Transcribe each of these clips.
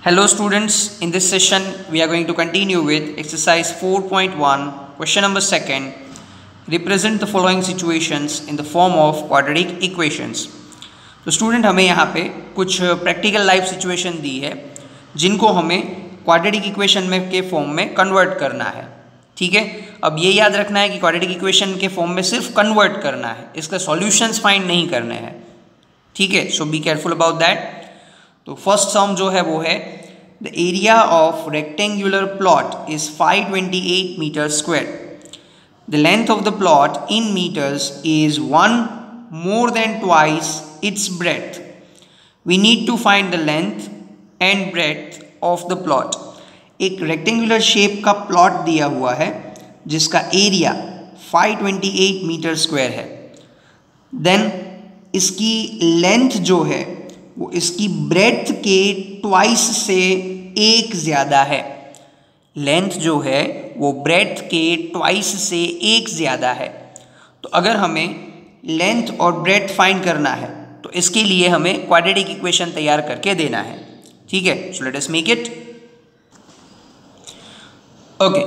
Hello students, in this session we are going to continue with exercise 4.1, question number 2. Represent the following situations in the form of quadratic equations. तो student हमें यहाँ पे कुछ practical life situation दी है जिनको हमें quadratic equation में के फॉर्म में कन्वर्ट करना है। ठीक है, अब ये याद रखना है कि क्वाड्रेटिक इक्वेशन के फॉर्म में सिर्फ कन्वर्ट करना है, इसका सॉल्यूशंस फाइंड नहीं करने हैं। ठीक है, so be careful about that. तो फर्स्ट सम जो है वो है the area of rectangular plot is 528 metre square. The length of the plot in metres is 1 more than twice its breadth. We need to find the length and breadth of the plot. एक rectangular shape का plot दिया हुआ है जिसका area 528 metre square है। Then इसकी length जो है वो इसकी ब्रेड्थ के ट्वाइस से एक ज़्यादा है। लेंथ जो है वो ब्रेड्थ के ट्वाइस से एक ज़्यादा है। तो अगर हमें लेंथ और ब्रेड्थ फाइंड करना है तो इसके लिए हमें क्वाड्रेटिक इक्वेशन तैयार करके देना है। ठीक है, so let us make it. Okay,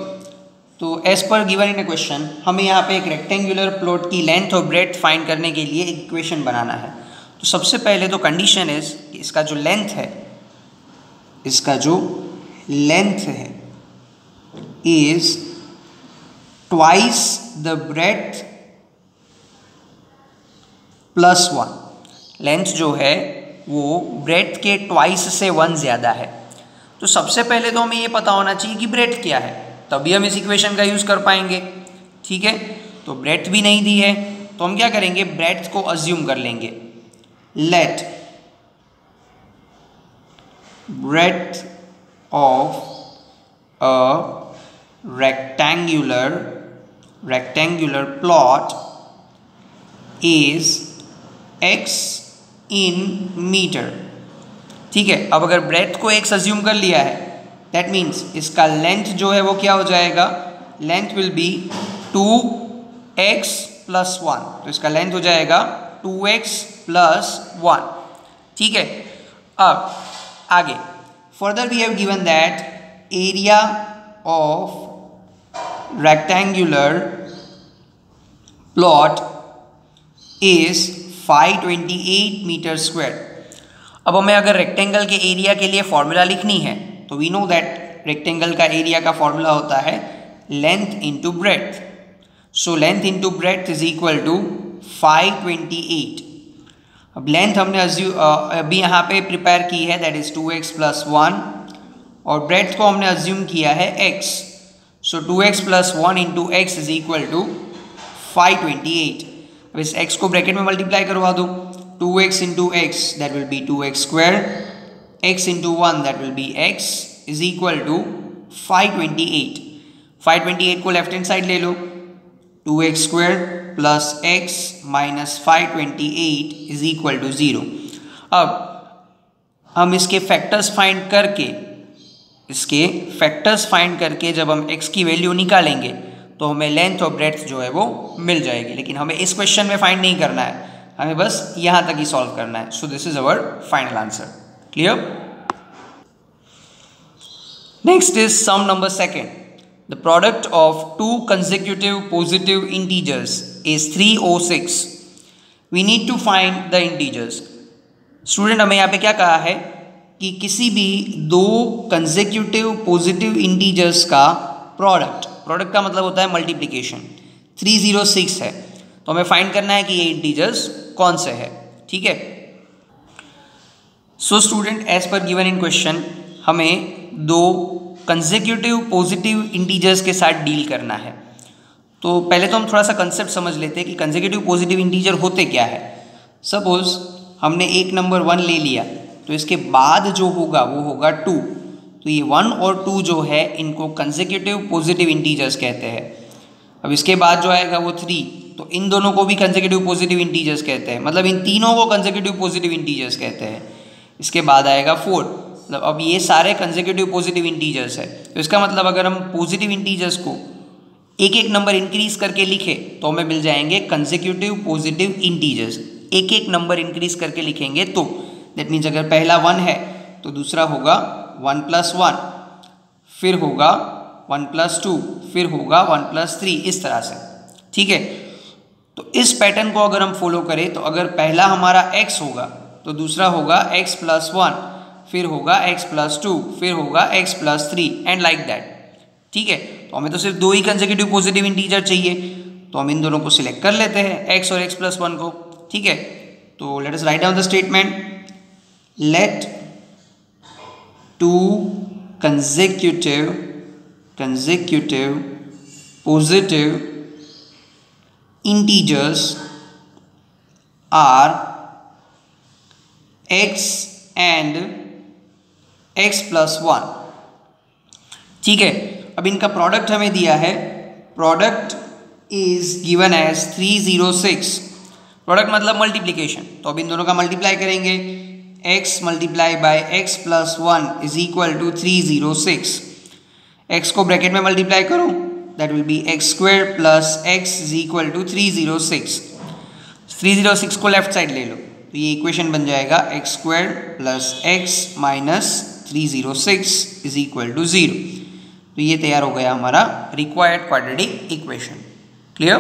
तो as per given in a question हमें यहाँ पे एक रेक्टेंगुलर प्लॉट की लेंथ और ब्रेड्थ फाइंड करने के लिए एक इक्वेशन बनाना है। तो सबसे पहले तो कंडीशन इज कि इसका जो लेंथ है is twice the breadth plus 1। Length जो है वो ब्रेड्थ के ट्वाइस से 1 ज़्यादा है। तो सबसे पहले तो हमें ये पता होना चाहिए कि ब्रेड्थ क्या है, तभी हम इस इक्वेशन का यूज़ कर पाएंगे। ठीक है, तो ब्रेड्थ भी नहीं दी है तो हम क्या करेंगे, ब्रेड्थ को अज्यूम कर लेंगे। Let breadth of a rectangular plot is x in metre. ठीक है, अब अगर ब्रेड्थ को x अज्यूम कर लिया है दैट मीन्स इसका लेंथ जो है वो क्या हो जाएगा, length will be 2x plus 1। तो इसका लेंथ हो जाएगा 2x प्लस 1। ठीक है, अब आगे further we have given that area of rectangular plot is 528 metre square. अब हमें अगर रेक्टेंगल के एरिया के लिए फॉर्मूला लिखनी है तो वी नो दैट रेक्टेंगल का एरिया का फॉर्मूला होता है length into breadth. So length into breadth is equal to 528। अब लेंथ हमने अभी यहाँ पे प्रिपेयर की है दैट इज 2x प्लस 1 और ब्रेड्थ को हमने अज्यूम किया है x। So 2x plus 1 into x is equal to 528। अब इस x को ब्रैकेट में मल्टीप्लाई करवा दो, 2x into x that will be 2x square, x into 1 that will be x is equal to 528। 528 को लेफ्ट हैंड साइड ले लो, 2x square plus x minus 528 is equal to 0। अब हम इसके फैक्टर्स फाइंड करके जब हम x की वैल्यू निकालेंगे तो हमें लेंथ और ब्रेड्थ जो है वो मिल जाएगी। लेकिन हमें इस क्वेश्चन में फाइंड नहीं करना है, हमें बस यहाँ तक ही सॉल्व करना है। So this is our final answer. Clear? Next is some number 2. The product of 2 consecutive positive integers is 306। We need to find the integers. Student हमें यहाँ पे क्या कहा है कि किसी भी 2 consecutive पॉजिटिव इंटीजर्स का प्रोडक्ट का मतलब होता है मल्टीप्लिकेशन, 306 है। तो हमें फाइंड करना है कि ये इंटीजर्स कौन से है। ठीक है, so student as per given in question हमें 2 कंसेक्यूटिव पॉजिटिव इंटीजर्स के साथ डील करना है। तो पहले तो हम थोड़ा सा कंसेप्ट समझ लेते हैं कि कंसेक्यूटिव पॉजिटिव इंटीजर होते क्या है। सपोज हमने एक नंबर 1 ले लिया तो इसके बाद जो होगा वो होगा 2। तो ये 1 और 2 जो है इनको कंसेक्यूटिव पॉजिटिव इंटीजर्स कहते हैं। अब इसके बाद जो आएगा वो 3, तो इन दोनों को भी कंसेक्यूटिव पॉजिटिव इंटीजर्स कहते हैं, मतलब इन तीनों को कंसेक्यूटिव पॉजिटिव इंटीजर्स कहते हैं। इसके बाद आएगा 4, मतलब अब ये सारे कंसेक्यूटिव पॉजिटिव इंटीजर्स है। तो इसका मतलब अगर हम पॉजिटिव इंटीजर्स को एक एक नंबर इंक्रीज करके लिखे तो हमें मिल जाएंगे कंसेक्यूटिव पॉजिटिव इंटीजर्स। एक एक नंबर इंक्रीज करके लिखेंगे तो दैट मीन्स अगर पहला 1 है तो दूसरा होगा 1+1, फिर होगा 1+2, फिर होगा 1+3, इस तरह से। ठीक है, तो इस पैटर्न को अगर हम फॉलो करें तो अगर पहला हमारा x होगा तो दूसरा होगा x+1, फिर होगा x+2, फिर होगा x+3 एंड लाइक दैट। ठीक है, तो हमें तो सिर्फ 2 ही कंसेक्यूटिव पॉजिटिव इंटीजर चाहिए, तो हम इन दोनों को सिलेक्ट कर लेते हैं, x और x+1 को। ठीक है, तो let us write down the statement. Let 2 consecutive positive integers are x and x+1। ठीक है, अब इनका प्रोडक्ट हमें दिया है, product is given as 306। Product मतलब मल्टीप्लीकेशन, तो अब इन दोनों का मल्टीप्लाई करेंगे, x multiply by x+1 is equal to 306। x को ब्रैकेट में मल्टीप्लाई करो, that will be x² plus x is equal to 306। 306 को लेफ्ट साइड ले लो तो ये इक्वेशन बन जाएगा x² plus x minus 306 is equal to 0। तो ये तैयार हो गया हमारा रिक्वायर्ड क्वाड्रेटिक इक्वेशन। क्लियर?